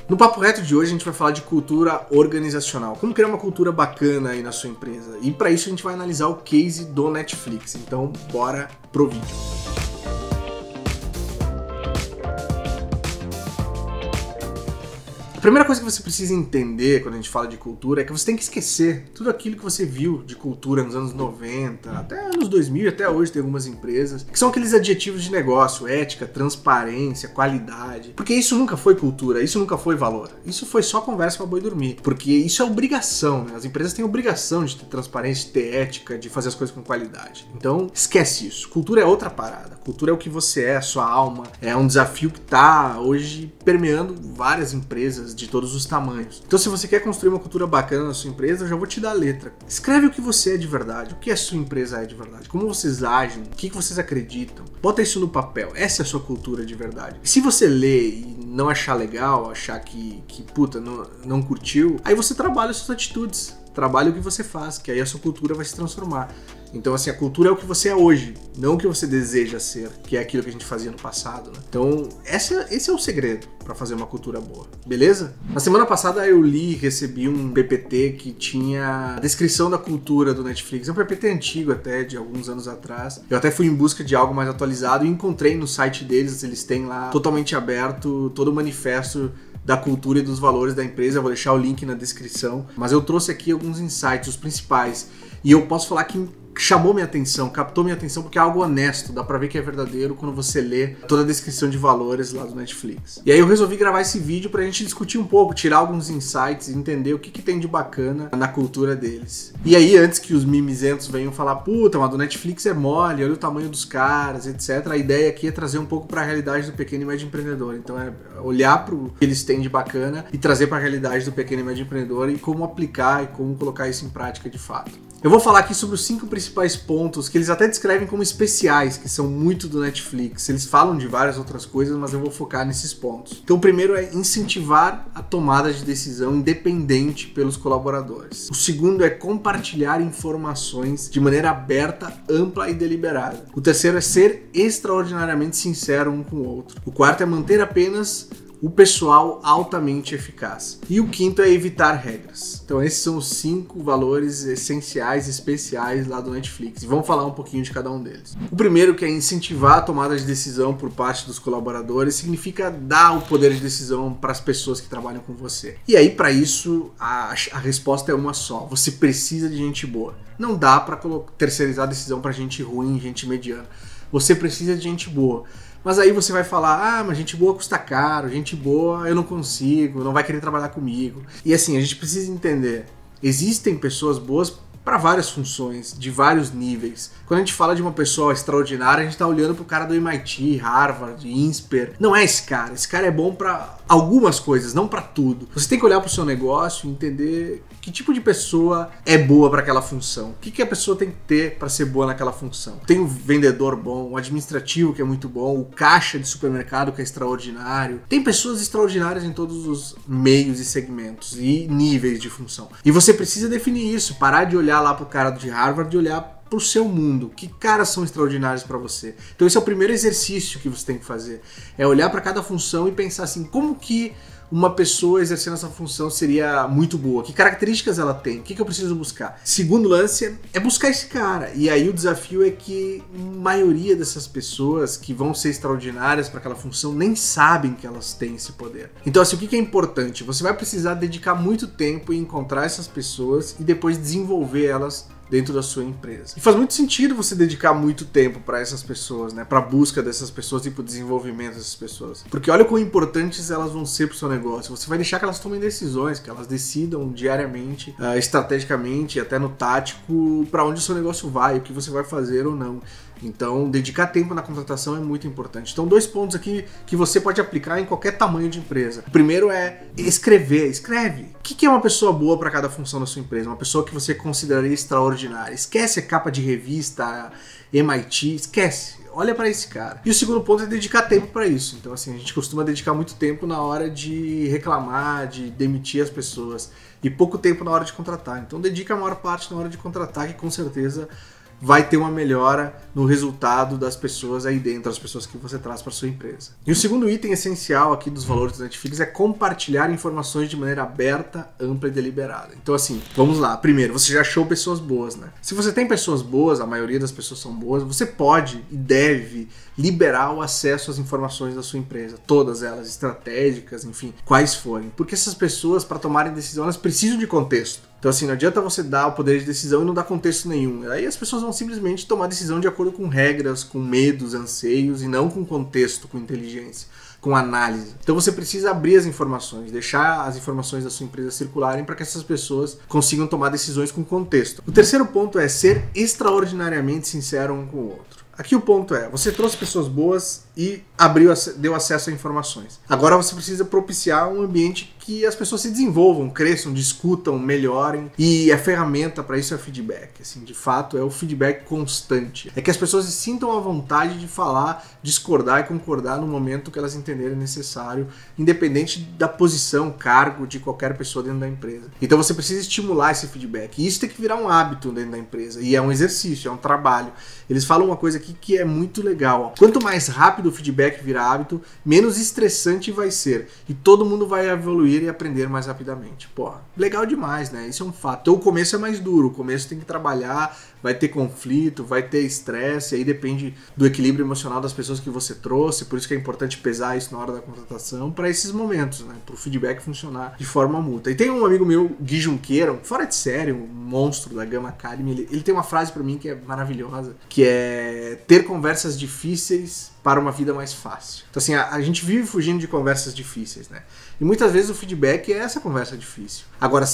No Papo Reto de hoje a gente vai falar de cultura organizacional, como criar uma cultura bacana aí na sua empresa. E para isso a gente vai analisar o case do Netflix. Então, bora pro vídeo. A primeira coisa que você precisa entender quando a gente fala de cultura é que você tem que esquecer tudo aquilo que você viu de cultura nos anos 90, até anos 2000 e até hoje tem algumas empresas, que são aqueles adjetivos de negócio, ética, transparência, qualidade. Porque isso nunca foi cultura, isso nunca foi valor. Isso foi só conversa pra boi dormir. Porque isso é obrigação, né? As empresas têm obrigação de ter transparência, de ter ética, de fazer as coisas com qualidade. Então, esquece isso. Cultura é outra parada. Cultura é o que você é, a sua alma. É um desafio que tá hoje permeando várias empresas de todos os tamanhos. Então, se você quer construir uma cultura bacana na sua empresa, eu já vou te dar a letra. Escreve o que você é de verdade, o que a sua empresa é de verdade, como vocês agem, o que vocês acreditam. Bota isso no papel, essa é a sua cultura de verdade. Se você lê e não achar legal, achar que puta, não curtiu, aí você trabalha as suas atitudes, trabalha o que você faz, que aí a sua cultura vai se transformar. Então, assim, a cultura é o que você é hoje, não o que você deseja ser, que é aquilo que a gente fazia no passado, né? Então, esse é o segredo para fazer uma cultura boa, beleza? Na semana passada eu li e recebi um PPT que tinha a descrição da cultura do Netflix. É um PPT antigo até, de alguns anos atrás. Eu até fui em busca de algo mais atualizado e encontrei no site deles, eles têm lá totalmente aberto todo o manifesto da cultura e dos valores da empresa. Eu vou deixar o link na descrição, mas eu trouxe aqui alguns insights, os principais, e eu posso falar que chamou minha atenção, captou minha atenção, porque é algo honesto, dá pra ver que é verdadeiro quando você lê toda a descrição de valores lá do Netflix. E aí eu resolvi gravar esse vídeo pra gente discutir um pouco, tirar alguns insights, entender o que tem de bacana na cultura deles. E aí, antes que os mimizentos venham falar, puta, mas do Netflix é mole, olha o tamanho dos caras, etc. A ideia aqui é trazer um pouco pra realidade do pequeno e médio empreendedor. Então é olhar pro que eles têm de bacana e trazer pra realidade do pequeno e médio empreendedor e como aplicar e como colocar isso em prática de fato. Eu vou falar aqui sobre os 5 principais pontos que eles até descrevem como especiais, que são muito do Netflix. Eles falam de várias outras coisas, mas eu vou focar nesses pontos. Então o primeiro é incentivar a tomada de decisão independente pelos colaboradores. O segundo é compartilhar informações de maneira aberta, ampla e deliberada. O terceiro é ser extraordinariamente sincero um com o outro. O quarto é manter apenas o pessoal altamente eficaz. E o quinto é evitar regras. Então esses são os 5 valores essenciais, especiais lá do Netflix. E vamos falar um pouquinho de cada um deles. O primeiro, que é incentivar a tomada de decisão por parte dos colaboradores, significa dar o poder de decisão para as pessoas que trabalham com você. E aí, para isso, a resposta é uma só. Você precisa de gente boa. Não dá para terceirizar a decisão para gente ruim, gente mediana. Você precisa de gente boa. Mas aí você vai falar, mas gente boa custa caro, gente boa eu não consigo, não vai querer trabalhar comigo. E assim, a gente precisa entender, existem pessoas boas para várias funções, de vários níveis. Quando a gente fala de uma pessoa extraordinária, a gente está olhando pro cara do MIT, Harvard, INSPER. Não é esse cara é bom para algumas coisas, não para tudo. Você tem que olhar pro seu negócio e entender que tipo de pessoa é boa para aquela função. O que a pessoa tem que ter para ser boa naquela função. Tem um vendedor bom, um administrativo que é muito bom, o caixa de supermercado que é extraordinário. Tem pessoas extraordinárias em todos os meios e segmentos e níveis de função. E você precisa definir isso, parar de olhar lá pro cara de Harvard e olhar pro seu mundo, que caras são extraordinários para você. Então esse é o primeiro exercício que você tem que fazer, é olhar para cada função e pensar assim, como que uma pessoa exercendo essa função seria muito boa, que características ela tem, o que eu preciso buscar. Segundo lance é buscar esse cara, e aí o desafio é que a maioria dessas pessoas que vão ser extraordinárias para aquela função nem sabem que elas têm esse poder. Então assim, o que é importante? Você vai precisar dedicar muito tempo em encontrar essas pessoas e depois desenvolver elas dentro da sua empresa. E faz muito sentido você dedicar muito tempo para essas pessoas, né? Para a busca dessas pessoas e para o desenvolvimento dessas pessoas. Porque olha quão importantes elas vão ser para o seu negócio. Você vai deixar que elas tomem decisões, que elas decidam diariamente, estrategicamente, até no tático, para onde o seu negócio vai, o que você vai fazer ou não. Então, dedicar tempo na contratação é muito importante. Então, 2 pontos aqui que você pode aplicar em qualquer tamanho de empresa. O primeiro é escreve. O que é uma pessoa boa para cada função da sua empresa? Uma pessoa que você consideraria extraordinária. Esquece a capa de revista, MIT, esquece. Olha para esse cara. E o segundo ponto é dedicar tempo para isso. Então, assim, a gente costuma dedicar muito tempo na hora de reclamar, de demitir as pessoas, e pouco tempo na hora de contratar. Então, dedica a maior parte na hora de contratar, que com certeza vai ter uma melhora no resultado das pessoas aí dentro, as pessoas que você traz para sua empresa. E o segundo item essencial aqui dos valores do Netflix é compartilhar informações de maneira aberta, ampla e deliberada. Então assim, vamos lá. Primeiro, você já achou pessoas boas, né? Se você tem pessoas boas, a maioria das pessoas são boas, você pode e deve liberar o acesso às informações da sua empresa, todas elas, estratégicas, enfim, quais forem. Porque essas pessoas, para tomarem decisão, elas precisam de contexto. Então assim, não adianta você dar o poder de decisão e não dar contexto nenhum. Aí as pessoas vão simplesmente tomar decisão de acordo com regras, com medos, anseios e não com contexto, com inteligência, com análise. Então você precisa abrir as informações, deixar as informações da sua empresa circularem para que essas pessoas consigam tomar decisões com contexto. O terceiro ponto é ser extraordinariamente sincero um com o outro. Aqui o ponto é, você trouxe pessoas boas e deu acesso a informações. Agora você precisa propiciar um ambiente que as pessoas se desenvolvam, cresçam, discutam, melhorem. E a ferramenta para isso é o feedback. Assim, de fato, é o feedback constante. É que as pessoas se sintam à vontade de falar, discordar e concordar no momento que elas entenderem necessário, independente da posição, cargo de qualquer pessoa dentro da empresa. Então você precisa estimular esse feedback. E isso tem que virar um hábito dentro da empresa. E é um exercício, é um trabalho. Eles falam uma coisa aqui que é muito legal. Ó. Quanto mais rápido o feedback virar hábito, menos estressante vai ser. E todo mundo vai evoluir e aprender mais rapidamente. Porra, legal demais, né? Isso é um fato. Então o começo é mais duro. O começo tem que trabalhar, vai ter conflito, vai ter estresse. Aí depende do equilíbrio emocional das pessoas que você trouxe. Por isso que é importante pesar isso na hora da contratação para esses momentos, né? Para o feedback funcionar de forma mútua. E tem um amigo meu, Gui Junqueira, um fora de série, um monstro da Gama Academy. Ele tem uma frase para mim que é maravilhosa, que é ter conversas difíceis para uma vida mais fácil. Então assim, a gente vive fugindo de conversas difíceis, né? E muitas vezes o feedback é essa conversa difícil. Agora,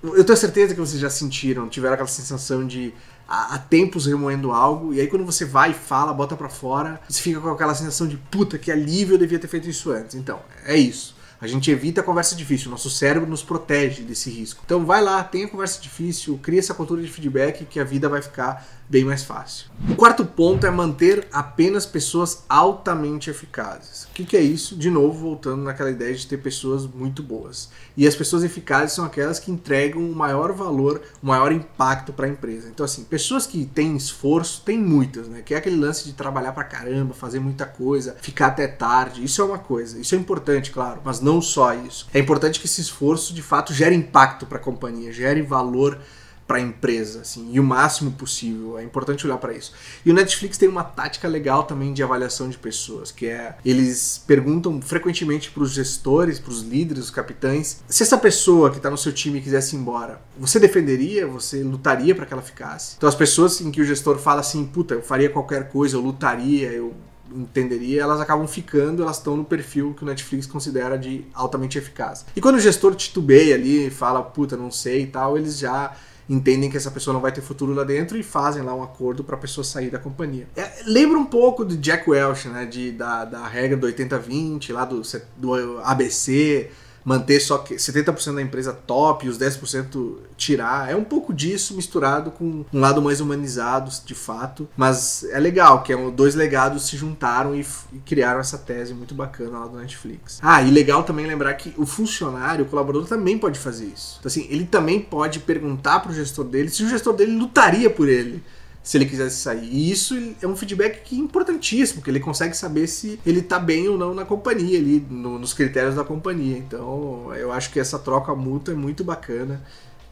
eu tenho certeza que vocês já sentiram, tiveram aquela sensação de há tempos remoendo algo, e aí quando você vai e fala, bota pra fora, você fica com aquela sensação de puta, que alívio, eu devia ter feito isso antes. Então, é isso. A gente evita a conversa difícil, o nosso cérebro nos protege desse risco. Então vai lá, tenha conversa difícil, cria essa cultura de feedback que a vida vai ficar bem mais fácil. O quarto ponto é manter apenas pessoas altamente eficazes. O que é isso? De novo, voltando naquela ideia de ter pessoas muito boas. E as pessoas eficazes são aquelas que entregam o maior valor, o maior impacto para a empresa. Então assim, pessoas que têm esforço, tem muitas, né? Que é aquele lance de trabalhar pra caramba, fazer muita coisa, ficar até tarde. Isso é uma coisa, isso é importante, claro, mas não só isso. É importante que esse esforço, de fato, gere impacto para a companhia, gere valor para a empresa, assim, e o máximo possível. É importante olhar para isso. E o Netflix tem uma tática legal também de avaliação de pessoas, que é, eles perguntam frequentemente para os gestores, para os líderes, os capitães, se essa pessoa que está no seu time quisesse ir embora, você defenderia, você lutaria para que ela ficasse? Então as pessoas em que o gestor fala assim, puta, eu faria qualquer coisa, eu lutaria, eu entenderia, elas acabam ficando, elas estão no perfil que o Netflix considera de altamente eficaz. E quando o gestor titubeia ali, fala, puta, não sei e tal, eles já entendem que essa pessoa não vai ter futuro lá dentro e fazem lá um acordo para a pessoa sair da companhia. Lembra um pouco do Jack Welch, né, da regra do 80-20, lá do ABC, manter só 70% da empresa top e os 10% tirar. É um pouco disso misturado com um lado mais humanizado, de fato. Mas é legal, que dois legados se juntaram e criaram essa tese muito bacana lá do Netflix. Ah, e legal também lembrar que o funcionário, o colaborador também pode fazer isso. Então assim, ele também pode perguntar para o gestor dele se o gestor dele lutaria por ele se ele quisesse sair. E isso é um feedback que é importantíssimo, porque ele consegue saber se ele tá bem ou não na companhia, ali, nos critérios da companhia. Então, eu acho que essa troca mútua é muito bacana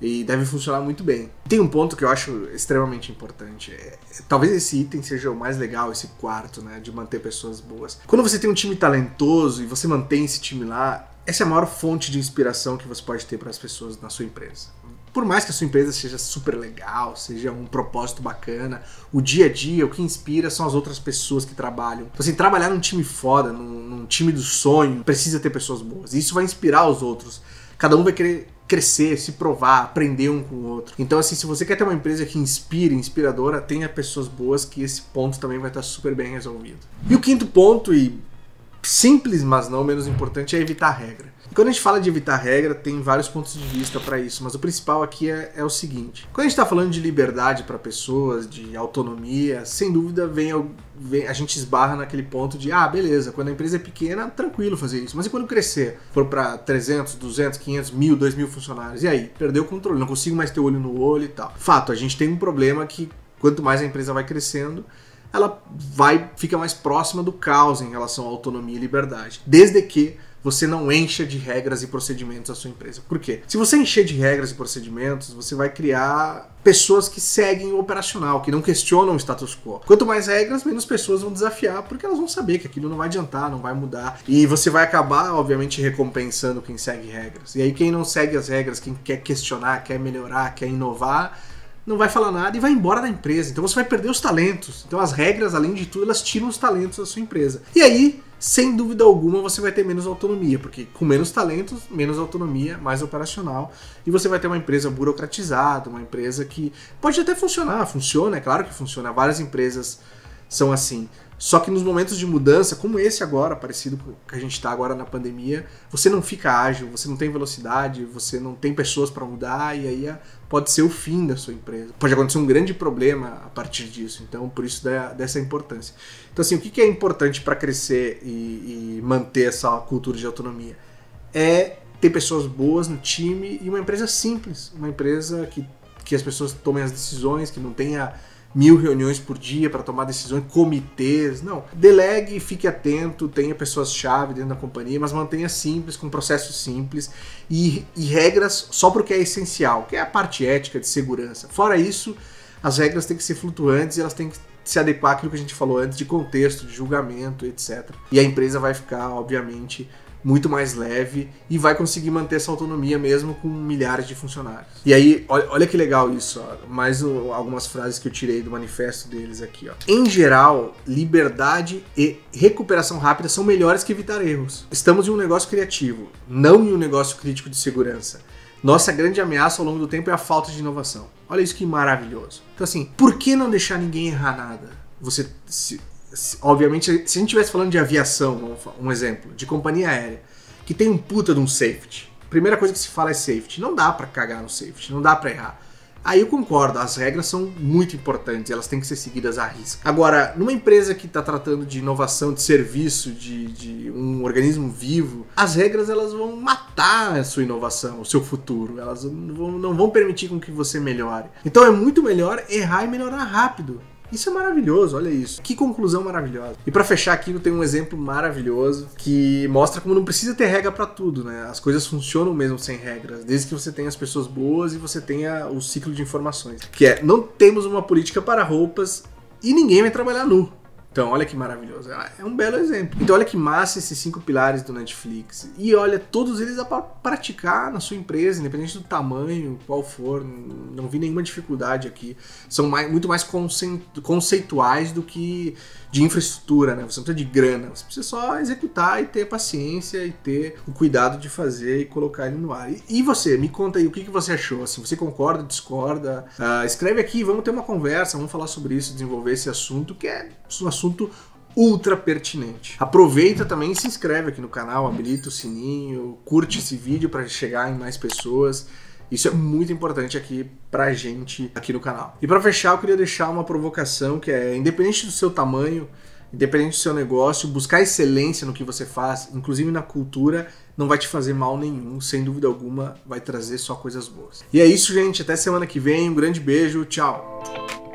e deve funcionar muito bem. Tem um ponto que eu acho extremamente importante. Talvez esse item seja o mais legal, esse quarto, né, de manter pessoas boas. Quando você tem um time talentoso e você mantém esse time lá, essa é a maior fonte de inspiração que você pode ter para as pessoas na sua empresa. Por mais que a sua empresa seja super legal, seja um propósito bacana, o dia a dia, o que inspira são as outras pessoas que trabalham. Então, assim, trabalhar num time foda, num time do sonho, precisa ter pessoas boas. E isso vai inspirar os outros. Cada um vai querer crescer, se provar, aprender um com o outro. Então, assim, se você quer ter uma empresa que inspire, inspiradora, tenha pessoas boas, que esse ponto também vai estar super bem resolvido. E o quinto ponto, e simples, mas não menos importante, é evitar regra. E quando a gente fala de evitar regra, tem vários pontos de vista para isso, mas o principal aqui é o seguinte. Quando a gente está falando de liberdade para pessoas, de autonomia, sem dúvida a gente esbarra naquele ponto de, beleza, quando a empresa é pequena, tranquilo fazer isso, mas e quando crescer? For para 300, 200, 500, 1000, 2000 funcionários, e aí? Perdeu o controle, não consigo mais ter olho no olho e tal. Fato, a gente tem um problema que quanto mais a empresa vai crescendo, ela fica mais próxima do caos em relação à autonomia e liberdade. Desde que você não encha de regras e procedimentos a sua empresa. Por quê? Se você encher de regras e procedimentos, você vai criar pessoas que seguem o operacional, que não questionam o status quo. Quanto mais regras, menos pessoas vão desafiar, porque elas vão saber que aquilo não vai adiantar, não vai mudar. E você vai acabar, obviamente, recompensando quem segue regras. E aí quem não segue as regras, quem quer questionar, quer melhorar, quer inovar, não vai falar nada e vai embora da empresa. Então você vai perder os talentos. Então as regras, além de tudo, elas tiram os talentos da sua empresa. E aí, sem dúvida alguma, você vai ter menos autonomia, porque com menos talentos, menos autonomia, mais operacional, e você vai ter uma empresa burocratizada, uma empresa que pode até funcionar, funciona, é claro que funciona, várias empresas são assim. Só que nos momentos de mudança, como esse agora, parecido com o que a gente está agora na pandemia, você não fica ágil, você não tem velocidade, você não tem pessoas para mudar, e aí pode ser o fim da sua empresa. Pode acontecer um grande problema a partir disso, então por isso dessa importância. Então assim, o que é importante para crescer e manter essa cultura de autonomia? É ter pessoas boas no time e uma empresa simples, uma empresa que as pessoas tomem as decisões, que não tenha 1000 reuniões por dia para tomar decisões, comitês, não. Delegue, fique atento, tenha pessoas-chave dentro da companhia, mas mantenha simples, com processos simples e regras só porque é essencial, que é a parte ética, de segurança. Fora isso, as regras têm que ser flutuantes e elas têm que se adequar àquilo que a gente falou antes, de contexto, de julgamento, etc. E a empresa vai ficar, obviamente, muito mais leve e vai conseguir manter essa autonomia mesmo com milhares de funcionários. E aí, olha que legal isso, ó. Mais algumas frases que eu tirei do manifesto deles aqui, ó. Em geral, liberdade e recuperação rápida são melhores que evitar erros. Estamos em um negócio criativo, não em um negócio crítico de segurança. Nossa grande ameaça ao longo do tempo é a falta de inovação. Olha isso que maravilhoso. Então assim, por que não deixar ninguém errar nada? Obviamente, se a gente estivesse falando de aviação, um exemplo, de companhia aérea, que tem um puta de um safety, a primeira coisa que se fala é safety. Não dá pra cagar no safety, não dá pra errar. Aí eu concordo, as regras são muito importantes, elas têm que ser seguidas à risca. Agora, numa empresa que está tratando de inovação, de serviço, de um organismo vivo, as regras elas vão matar a sua inovação, o seu futuro. Elas não vão permitir com que você melhore. Então é muito melhor errar e melhorar rápido. Isso é maravilhoso, olha isso. Que conclusão maravilhosa. E pra fechar aqui, eu tenho um exemplo maravilhoso que mostra como não precisa ter regra pra tudo, né? As coisas funcionam mesmo sem regras, desde que você tenha as pessoas boas e você tenha o ciclo de informações. Que é, não temos uma política para roupas e ninguém vai trabalhar nu. Então, olha que maravilhoso. É um belo exemplo. Então, olha que massa esses 5 pilares do Netflix. E olha, todos eles dá pra praticar na sua empresa, independente do tamanho, qual for. Não vi nenhuma dificuldade aqui. São muito mais conceituais do que de infraestrutura, né? Você não precisa de grana. Você precisa só executar e ter paciência e ter o cuidado de fazer e colocar ele no ar. E você, me conta aí o que você achou. Assim, você concorda, discorda? Escreve aqui, vamos ter uma conversa, vamos falar sobre isso, desenvolver esse assunto, que é um assunto ultra pertinente. Aproveita também e se inscreve aqui no canal, habilita o sininho, curte esse vídeo para chegar em mais pessoas. Isso é muito importante aqui pra gente aqui no canal. E para fechar, eu queria deixar uma provocação que é, independente do seu tamanho, independente do seu negócio, buscar excelência no que você faz, inclusive na cultura, não vai te fazer mal nenhum, sem dúvida alguma, vai trazer só coisas boas. E é isso, gente, até semana que vem, um grande beijo, tchau!